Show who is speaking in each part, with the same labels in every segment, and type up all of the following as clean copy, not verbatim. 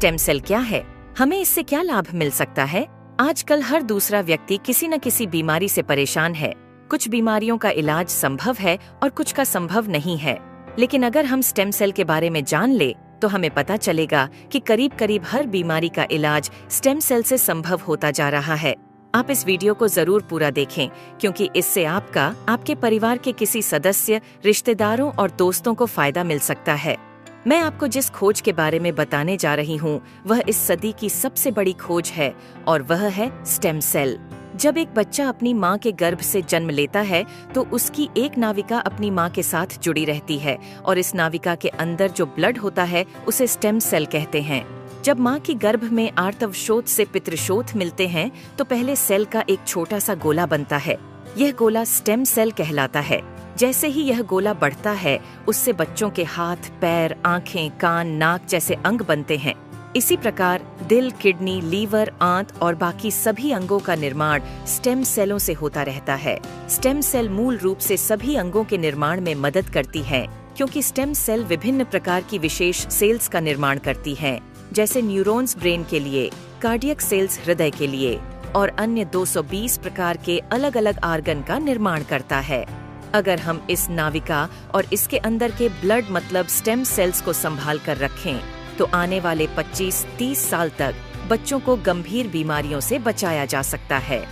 Speaker 1: Stem cell क्या है, हमें इससे क्या लाभ मिल सकता है? आजकल हर दूसरा व्यक्ति किसी न किसी बीमारी से परेशान है। कुछ बीमारियों का इलाज संभव है और कुछ का संभव नहीं है। लेकिन अगर हम स्टेम सेल के बारे में जान ले तो हमें पता चलेगा कि करीब करीब हर बीमारी का इलाज स्टेम सेल से संभव होता जा रहा है। आप इस वीडियो को जरूर पूरा देखें, क्योंकि इससे आपका, आपके परिवार के किसी सदस्य, रिश्तेदारों और दोस्तों को फायदा मिल सकता है। मैं आपको जिस खोज के बारे में बताने जा रही हूँ वह इस सदी की सबसे बड़ी खोज है और वह है स्टेम सेल। जब एक बच्चा अपनी माँ के गर्भ से जन्म लेता है तो उसकी एक नाविका अपनी माँ के साथ जुड़ी रहती है और इस नाविका के अंदर जो ब्लड होता है उसे स्टेम सेल कहते हैं। जब माँ की गर्भ में आर्तवशोथ से पितृशोथ मिलते हैं तो पहले सेल का एक छोटा सा गोला बनता है। यह गोला स्टेम सेल कहलाता है। जैसे ही यह गोला बढ़ता है उससे बच्चों के हाथ, पैर, आँखें, कान, नाक जैसे अंग बनते हैं। इसी प्रकार दिल, किडनी, लीवर, आंत और बाकी सभी अंगों का निर्माण स्टेम सेलों से होता रहता है। स्टेम सेल मूल रूप से सभी अंगों के निर्माण में मदद करती है, क्योंकि स्टेम सेल विभिन्न प्रकार की विशेष सेल्स का निर्माण करती हैं, जैसे न्यूरॉन्स ब्रेन के लिए, कार्डियक सेल्स हृदय के लिए और अन्य 220 प्रकार के अलग अलग आर्गन का निर्माण करता है। अगर हम इस नाविका और इसके अंदर के ब्लड मतलब स्टेम सेल्स को संभाल कर रखें तो आने वाले 25-30 साल तक बच्चों को गंभीर बीमारियों से बचाया जा सकता है।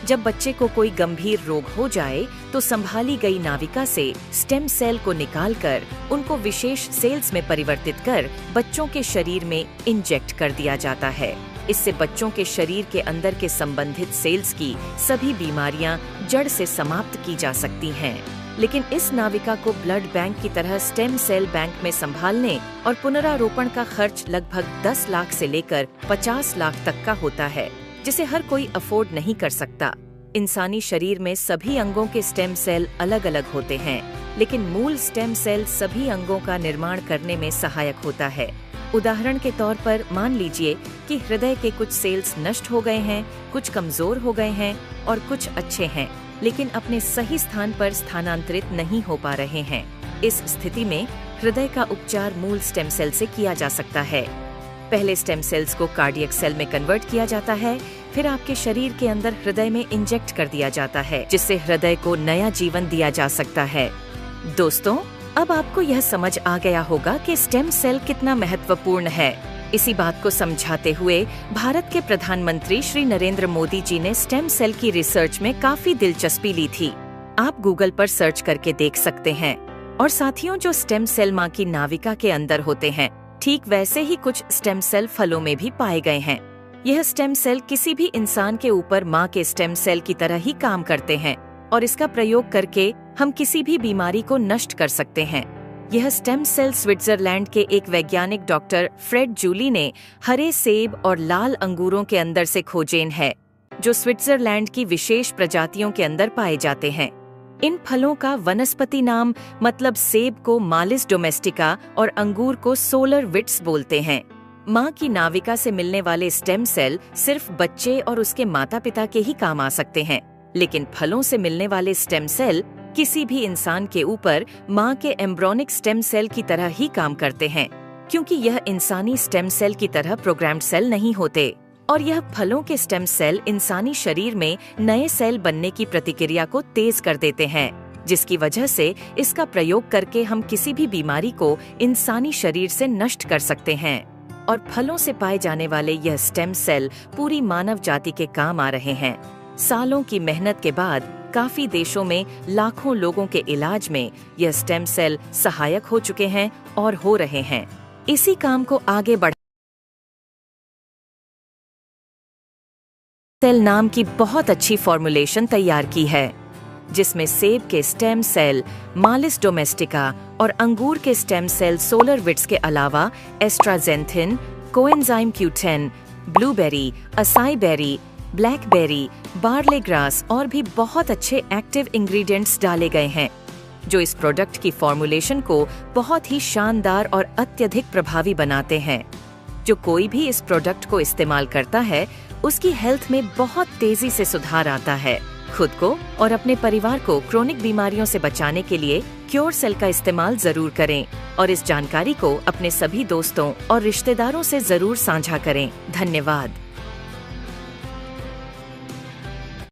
Speaker 1: जब बच्चे को कोई गंभीर रोग हो जाए तो संभाली गई नाविका से स्टेम सेल को निकालकर उनको विशेष सेल्स में परिवर्तित कर बच्चों के शरीर में इंजेक्ट कर दिया जाता है। इससे बच्चों के शरीर के अंदर के संबंधित सेल्स की सभी बीमारियां जड़ से समाप्त की जा सकती हैं। लेकिन इस नाविका को ब्लड बैंक की तरह स्टेम सेल बैंक में संभालने और पुनरारोपण का खर्च लगभग 10 लाख से लेकर 50 लाख तक का होता है, जिसे हर कोई अफोर्ड नहीं कर सकता। इंसानी शरीर में सभी अंगों के स्टेम सेल अलग अलग होते हैं, लेकिन मूल स्टेम सेल सभी अंगों का निर्माण करने में सहायक होता है। उदाहरण के तौर पर मान लीजिए कि हृदय के कुछ सेल्स नष्ट हो गए हैं, कुछ कमजोर हो गए हैं और कुछ अच्छे हैं, लेकिन अपने सही स्थान पर स्थानांतरित नहीं हो पा रहे हैं। इस स्थिति में हृदय का उपचार मूल स्टेम सेल से किया जा सकता है। पहले स्टेम सेल्स को कार्डियक सेल में कन्वर्ट किया जाता है, फिर आपके शरीर के अंदर हृदय में इंजेक्ट कर दिया जाता है, जिससे हृदय को नया जीवन दिया जा सकता है। दोस्तों, अब आपको यह समझ आ गया होगा कि स्टेम सेल कितना महत्वपूर्ण है। इसी बात को समझाते हुए भारत के प्रधानमंत्री श्री नरेंद्र मोदी जी ने स्टेम सेल की रिसर्च में काफी दिलचस्पी ली थी। आप गूगल पर सर्च करके देख सकते हैं। और साथियों, जो स्टेम सेल माँ की नाविका के अंदर होते हैं, ठीक वैसे ही कुछ स्टेम सेल फलों में भी पाए गए हैं। यह स्टेम सेल किसी भी इंसान के ऊपर माँ के स्टेम सेल की तरह ही काम करते हैं और इसका प्रयोग करके हम किसी भी बीमारी को नष्ट कर सकते हैं। यह स्टेम सेल स्विट्जरलैंड के एक वैज्ञानिक डॉक्टर फ्रेड जूली ने हरे सेब और लाल अंगूरों के अंदर से खोजेन है, जो स्विट्जरलैंड की विशेष प्रजातियों के अंदर पाए जाते हैं। इन फलों का वनस्पति नाम मतलब सेब को मालिस डोमेस्टिका और अंगूर को सोलर विट्स बोलते हैं। माँ की नाविका से मिलने वाले स्टेम सेल सिर्फ बच्चे और उसके माता पिता के ही काम आ सकते हैं, लेकिन फलों से मिलने वाले स्टेम सेल किसी भी इंसान के ऊपर माँ के एम्ब्रोनिक स्टेम सेल की तरह ही काम करते हैं, क्योंकि यह इंसानी स्टेम सेल की तरह प्रोग्राम्ड सेल नहीं होते। और यह फलों के स्टेम सेल इंसानी शरीर में नए सेल बनने की प्रतिक्रिया को तेज कर देते हैं, जिसकी वजह से इसका प्रयोग करके हम किसी भी बीमारी को इंसानी शरीर से नष्ट कर सकते हैं। और फलों से पाए जाने वाले यह स्टेम सेल पूरी मानव जाति के काम आ रहे हैं। सालों की मेहनत के बाद काफी देशों में लाखों लोगों के इलाज में यह स्टेम सेल सहायक हो चुके हैं और हो रहे हैं। इसी काम को आगे बढ़ा सेल नाम की बहुत अच्छी फॉर्मुलेशन तैयार की है, जिसमें सेब के स्टेम सेल मालिस डोमेस्टिका और अंगूर के स्टेम सेल सोलर विट्स के अलावा astaxanthin, coenzyme Q10, blueberry, acai berry, blackberry, barley grass और भी बहुत अच्छे एक्टिव इंग्रेडिएंट्स डाले गए हैं, जो इस प्रोडक्ट की फॉर्मुलेशन को बहुत ही शानदार और अत्यधिक प्रभावी बनाते हैं। जो कोई भी इस प्रोडक्ट को इस्तेमाल करता है उसकी हेल्थ में बहुत तेजी से सुधार आता है। खुद को और अपने परिवार को क्रोनिक बीमारियों से बचाने के लिए क्योर सेल का इस्तेमाल जरूर करें और इस जानकारी को अपने सभी दोस्तों और रिश्तेदारों से जरूर साझा करें। धन्यवाद।